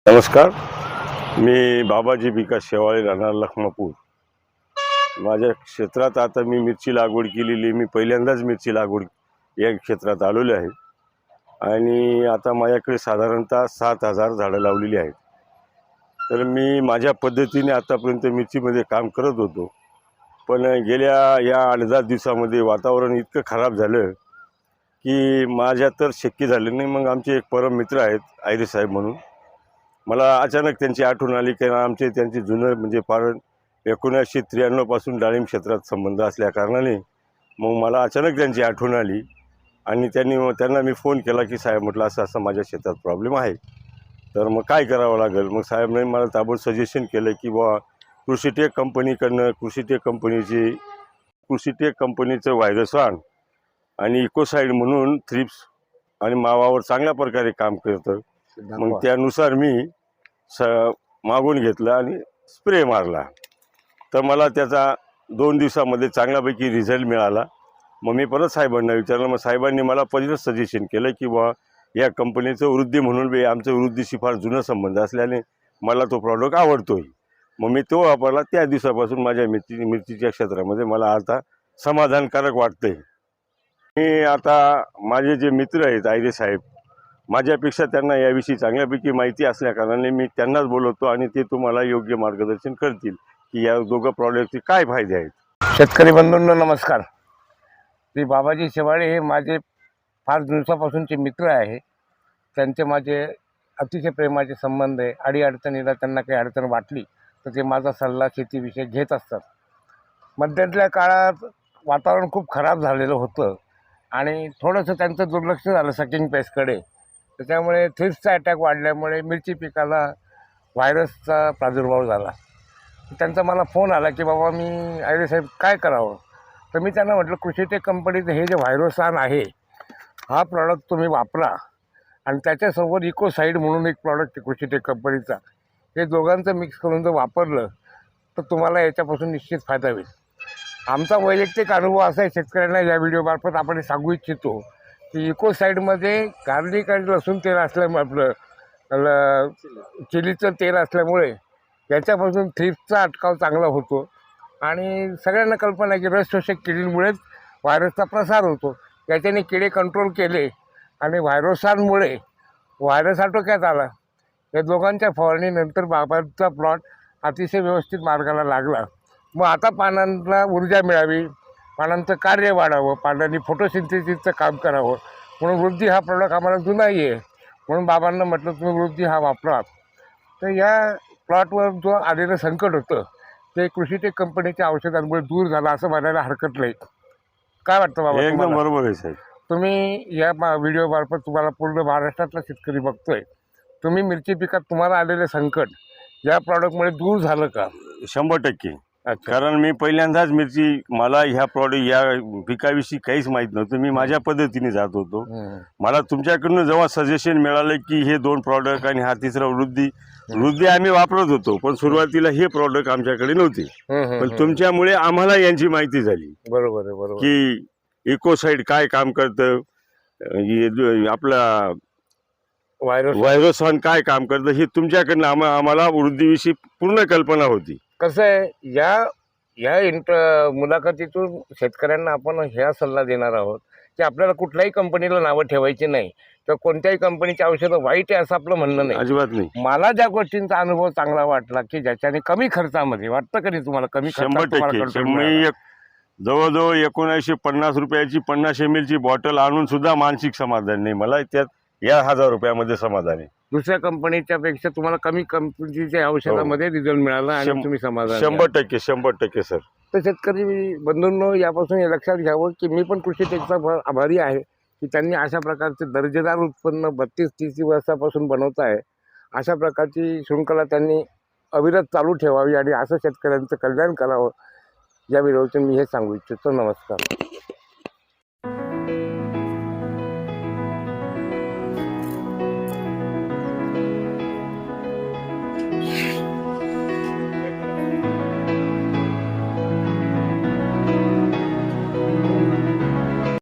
नमस्कार. मी बाबाजी विकास शेवाळे, राहणार लखमापूर. माझ्या क्षेत्रात आता मी मिरची लागवड केलेली. मी पहिल्यांदाच मिरची लागवड या क्षेत्रात आलेलो आहे आणि आता माझ्याकडे साधारणतः 7,000 झाडं लावलेली आहेत. तर मी माझ्या पद्धतीने आतापर्यंत मिरचीमध्ये काम करत होतो. पण गेल्या या 8-10 दिवसामध्ये वातावरण इतकं खराब झालं की माझ्या तर शक्य झालं नाही. मग आमचे एक परम मित्र आहेत आयरे साहेब म्हणून, मला अचानक त्यांची आठवण आली की आमचे त्यांचे जुनं म्हणजे फार 1993 पासून डाळिंब क्षेत्रात संबंध असल्या कारणाने मग मला अचानक त्यांची आठवण आली आणि त्यांना मी फोन केला की साहेब म्हटलं असं असं माझ्या शेतात प्रॉब्लेम आहे, तर मग काय करावं लागेल. मग साहेबने मला ताबड सजेशन केलं की बुवा कृषीटेक कंपनीकडनं कृषीटेक कंपनीचं व्हायरसॉन आणि इकोसाईड म्हणून थ्रिप्स आणि मावावर चांगल्या प्रकारे काम करतं. मग त्यानुसार मी मागून घेतलं आणि स्प्रे मारला. तर मला त्याचा 2 दिवसामध्ये चांगल्यापैकी रिझल्ट मिळाला. मग मी परत साहेबांना विचारलं. मग साहेबांनी मला पहिलंच सजेशन केलं की बुवा या कंपनीचं वृद्धी म्हणून आमचं वृद्धीशी फार जुनं संबंध असल्याने मला तो प्रॉडक्ट आवडतोय. मग मी तो वापरला. त्या दिवसापासून माझ्या मिरचीच्या क्षेत्रामध्ये मला आता समाधानकारक वाटतंय. मी आता माझे जे मित्र आहेत आयरे साहेब, माझ्यापेक्षा त्यांना याविषयी चांगल्यापैकी माहिती असल्याकारणाने मी त्यांनाच बोलवतो आणि ते तुम्हाला योग्य मार्गदर्शन करतील की या दोघं प्रॉडक्टचे काय फायदे आहेत. शेतकरी बंधूंनो नमस्कार. श्री बाबाजी शेवाळे हे माझे फार दिवसापासूनचे मित्र आहे. त्यांचे माझे अतिशय प्रेमाचे संबंध आहे. अडीअडचणीला त्यांना काही अडचण वाटली तर ते माझा सल्ला शेतीविषयी घेत असतात. मध्यातल्या काळात वातावरण खूप खराब झालेलं होतं आणि थोडंसं त्यांचं दुर्लक्ष झालं सकिंग पेस्टकडे. त्याच्यामुळे थ्रिप्सचा अटॅक वाढल्यामुळे मिरची पिकाला व्हायरसचा प्रादुर्भाव झाला. त्यांचा मला फोन आला की बाबा मी आयरे साहेब काय करावं. तर मी त्यांना म्हटलं कृषीटेक कंपनीचं हे जे व्हायरोसान आहे हा प्रॉडक्ट तुम्ही वापरा आणि त्याच्यासोबत इकोसाईड म्हणून एक प्रॉडक्ट आहे कृषीटेक कंपनीचा, हे दोघांचं मिक्स करून जर वापरलं तर तुम्हाला याच्यापासून निश्चित फायदा होईल. आमचा वैयक्तिक अनुभव असा आहे, शेतकऱ्यांना या व्हिडिओमार्फत आपण सांगू इच्छितो की इकोसाईडमध्ये गार्लिक आणि लसूण तेल असल्यामुळे आपलं चिलीचं तेल असल्यामुळे याच्यापासून थ्रिप्सचा अटकाव चांगला होतो आणि सगळ्यांना कल्पना आहे की रस शोषक किडींमुळेच व्हायरसचा प्रसार होतो. याच्याने किडे कंट्रोल केले आणि व्हायरोसांमुळे व्हायरस आटोक्यात आला. या दोघांच्या फवारणीनंतर बाबांचा प्लॉट अतिशय व्यवस्थित मार्गाला लागला. मग आता पानांना ऊर्जा मिळावी, पानांचं कार्य वाढावं, पानांनी फोटोसिंथेसिसचं काम करावं म्हणून वृद्धी हा प्रॉडक्ट आम्हाला जुनाही आहे. म्हणून बाबांना म्हटलं तुम्ही वृद्धी हा वापरा. तर या प्लॉटवर जो आलेलं संकट होतं ते कृषीटेक कंपनीच्या औषधांमुळे दूर झालं असं म्हणायला हरकत नाही. काय वाटतं बाबा? एकदम बरोबर आहे साहेब. तुम्ही या व्हिडिओमार्फत तुम्हाला पूर्ण महाराष्ट्रातला शेतकरी बघतोय, तुम्ही मिरची पिकात तुम्हाला आलेलं संकट या प्रॉडक्टमुळे दूर झालं का? 100%. अच्छा. कारण मी पहिल्यांदाच मला ह्या या पिकाविषयी काहीच माहीत नव्हतं. मी माझ्या पद्धतीने जात होतो. मला तुमच्याकडून जेव्हा सजेशन मिळालं की हे 2 प्रॉडक्ट आणि हा तिसरा वृद्धी आम्ही वापरत होतो, पण सुरुवातीला हे प्रॉडक्ट आमच्याकडे नव्हते. पण तुमच्यामुळे आम्हाला यांची माहिती झाली. बरोबर आहे, बरोबर. की इकोसाईड काय काम करतं, आपला व्हायरोसॉन काय काम करतं, हे तुमच्याकडनं आम्हाला वृद्धीविषयी पूर्ण कल्पना होती. कसं आहे, या मुलाखतीतून शेतकऱ्यांना आपण ह्या सल्ला देणार आहोत की आपल्याला कुठल्याही कंपनीला नावं ठेवायची नाही तर कोणत्याही कंपनीची औषधं वाईट आहे असं आपलं म्हणणं नाही. अजिबात नाही. मला ज्या गोष्टींचा अनुभव चांगला वाटला की ज्याच्याने कमी खर्चामध्ये, वाटतं का नाही तुम्हाला, कमी 100%. मी जवळजवळ 1950 रुपयाची 50 ml ची बॉटल आणून सुद्धा मानसिक समाधान नाही मला. त्यात या 1000 रुपयामध्ये समाधान आहे. दुसऱ्या कंपनीच्या पेक्षा तुम्हाला कमी कंपनीच्या औषधामध्ये रिझल्ट मिळाला आणि तुम्ही समाधान. 100% सर. तर शेतकरी बंधूंनो यापासून हे लक्षात घ्यावं की मी पण कृषीटेकचा आभारी आहे की त्यांनी अशा प्रकारचे दर्जेदार उत्पन्न 32-30 वर्षापासून बनवत आहे. अशा प्रकारची शृंखला त्यांनी अविरत चालू ठेवावी आणि असं शेतकऱ्यांचं कल्याण करावं या व्हिडिओतून मी हे सांगू इच्छितो. नमस्कार.